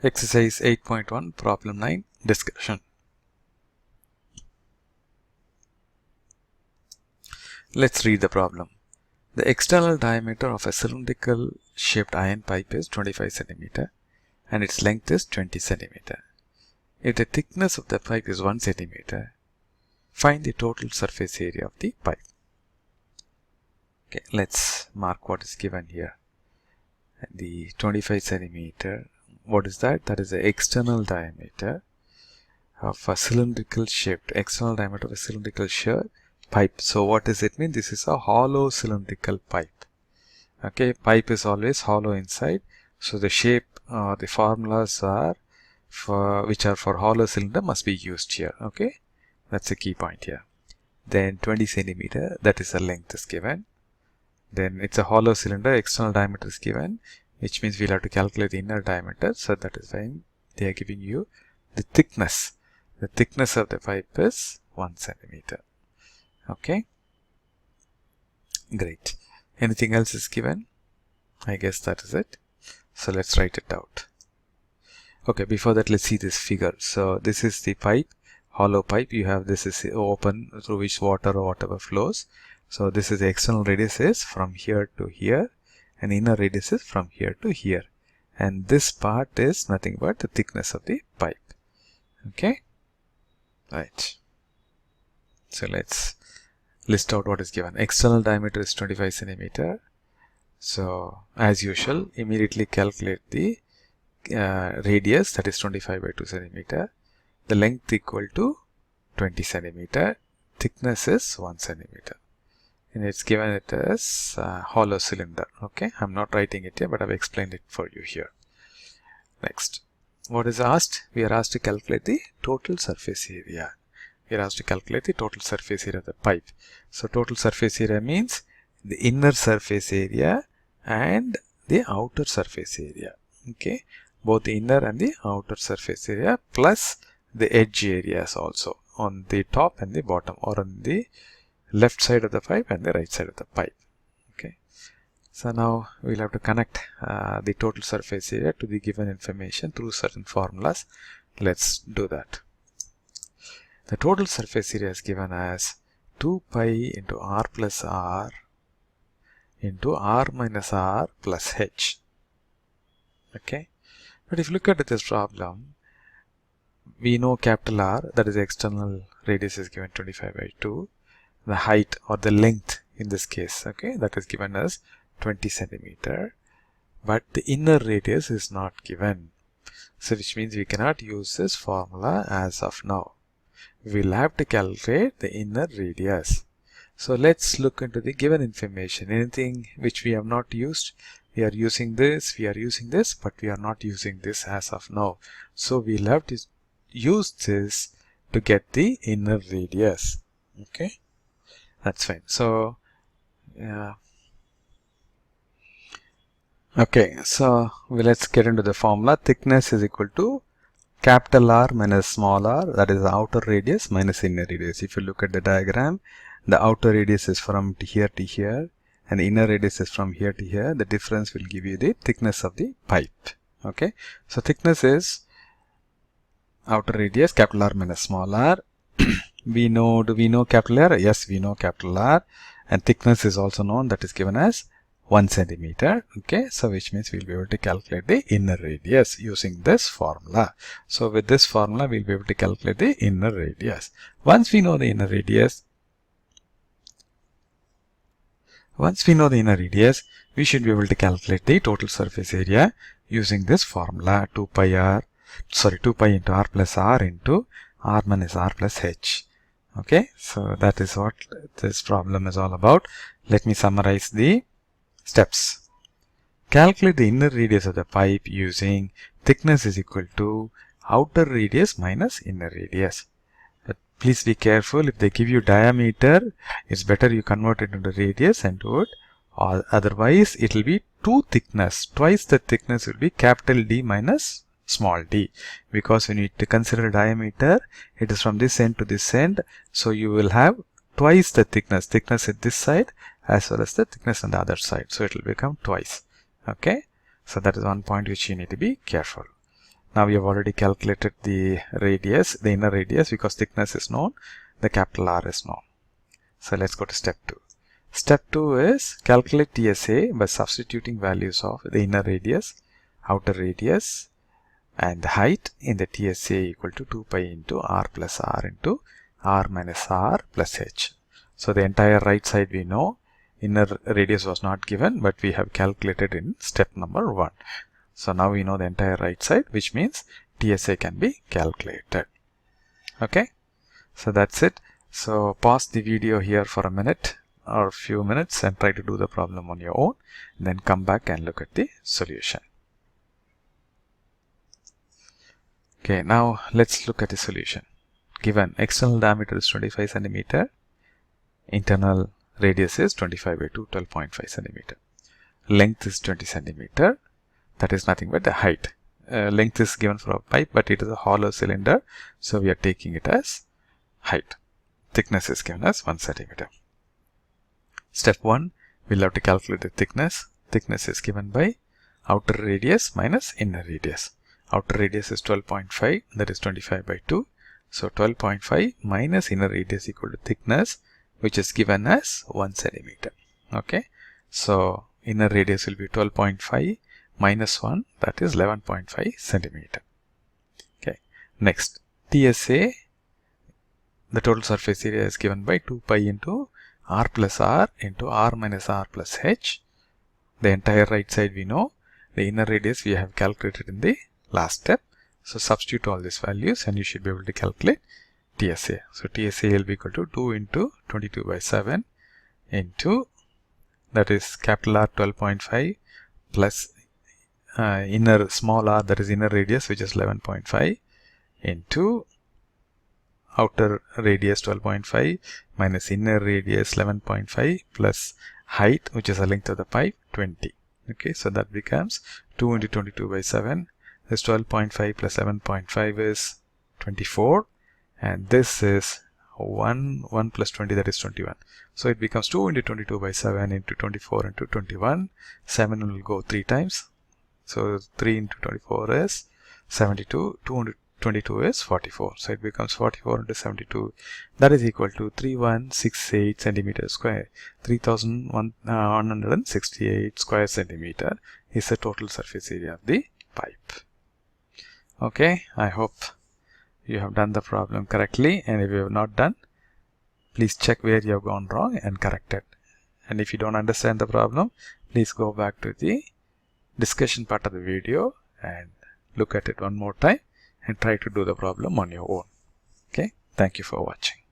Exercise 8.1, problem 9, discussion. Let's read the problem. The external diameter of a cylindrical shaped iron pipe is 25 cm and its length is 20 cm. If the thickness of the pipe is 1 cm, find the total surface area of the pipe. Okay, let's mark what is given here. The 25 cm, what is that? That is the external diameter of a cylindrical shaped, external diameter of a cylindrical shaped pipe. So what does it mean? This is a hollow cylindrical pipe. Okay, pipe is always hollow inside. So the shape, the formulas are which are for hollow cylinder must be used here. Okay, that's a key point here. Then 20 cm, that is the length is given. Then it's a hollow cylinder, external diameter is given, which means we'll have to calculate the inner diameter. So that is why they are giving you the thickness. The thickness of the pipe is 1 cm. Okay, great. Anything else is given? I guess that is it. So let's write it out. Okay, before that, let's see this figure. So this is the pipe, hollow pipe. You have this is open through which water or whatever flows. So this is the external radius is from here to here, and inner radius is from here to here. And this part is nothing but the thickness of the pipe. Okay, right. So let's list out what is given. External diameter is 25 cm. So as usual, immediately calculate the radius, that is 25 by 2 cm. The length equal to 20 cm. Thickness is 1 cm. And it's given it as hollow cylinder. Okay, I'm not writing it here, but I've explained it for you here. Next, what is asked? We are asked to calculate the total surface area. We are asked to calculate the total surface area of the pipe. So total surface area means the inner surface area and the outer surface area. Okay, both the inner and the outer surface area plus the edge areas also on the top and the bottom, or on the left side of the pipe and the right side of the pipe. Okay, so now we'll have to connect the total surface area to the given information through certain formulas. Let's do that. The total surface area is given as 2 pi into r plus r into r minus r plus h. Okay, but if you look at this problem, we know capital R, that is the external radius, is given 25 by 2. The height or the length in this case, okay, that is given as 20 cm, but the inner radius is not given. So which means we cannot use this formula as of now. We'll have to calculate the inner radius. So let's look into the given information. Anything which we have not used, we are using this, but we are not using this as of now. So we'll have to use this to get the inner radius. Okay, that's fine. So okay, so let's get into the formula. Thickness is equal to capital R minus small r, that is the outer radius, minus inner radius. If you look at the diagram, the outer radius is from here to here and the inner radius is from here to here. The difference will give you the thickness of the pipe. Okay, so thickness is outer radius capital R minus small r. Do we know capital R? Yes, we know capital R, and thickness is also known, that is given as 1 cm. Okay, so which means we'll be able to calculate the inner radius using this formula. So with this formula, we'll be able to calculate the inner radius. Once we know the inner radius, we should be able to calculate the total surface area using this formula, 2 pi into r plus r into r minus r plus h. Okay, so that is what this problem is all about. Let me summarize the steps. Calculate the inner radius of the pipe using thickness is equal to outer radius minus inner radius. But please be careful, if they give you diameter, it's better you convert it into radius and do it, or otherwise it will be twice the thickness will be capital D minus small d, because when you consider diameter, it is from this end to this end, so you will have twice the thickness at this side as well as the thickness on the other side, so it will become twice. Okay, so that is one point which you need to be careful. Now we have already calculated the radius, the inner radius, because thickness is known, the capital R is known. So let's go to step 2. Step 2 is calculate TSA by substituting values of the inner radius, outer radius, and the height in the TSA equal to 2 pi into R plus R into R minus R plus H. So the entire right side we know, inner radius was not given, but we have calculated in step number 1. So now we know the entire right side, which means TSA can be calculated. Okay, so that's it. So pause the video here for a minute or a few minutes and try to do the problem on your own, and then come back and look at the solution. Okay, now let's look at the solution. Given external diameter is 25 centimeter, internal radius is 25 by 2, 12.5 centimeter. Length is 20 centimeter. That is nothing but the height. Length is given for a pipe, but it is a hollow cylinder, so we are taking it as height. Thickness is given as 1 centimeter. Step 1, we'll have to calculate the thickness. Thickness is given by outer radius minus inner radius. Outer radius is 12.5, that is 25 by 2. So 12.5 minus inner radius equal to thickness, which is given as 1 centimeter. Okay, so inner radius will be 12.5 minus 1, that is 11.5 centimeter. Okay, next TSA, the total surface area is given by 2 pi into R plus R into R minus R plus H. The entire right side we know. The inner radius we have calculated in the last step. So substitute all these values and you should be able to calculate TSA. So TSA will be equal to 2 into 22 by 7 into, that is capital R 12.5 plus inner small r, that is inner radius, which is 11.5 into outer radius 12.5 minus inner radius 11.5 plus height, which is the length of the pipe, 20. Okay, so that becomes 2 into 22 by 7. This 12.5 plus 7.5 is 24, and this is 1 plus 20, that is 21. So it becomes 2 into 22 by 7 into 24 into 21. 7 will go 3 times. So 3 into 24 is 72. 2 into 22 is 44. So it becomes 44 into 72. That is equal to 3168 centimeters square. 3168 square centimeter is the total surface area of the pipe. Okay, I hope you have done the problem correctly, and if you have not done, please check where you have gone wrong and correct it. And if you don't understand the problem, please go back to the discussion part of the video and look at it one more time and try to do the problem on your own. Okay, thank you for watching.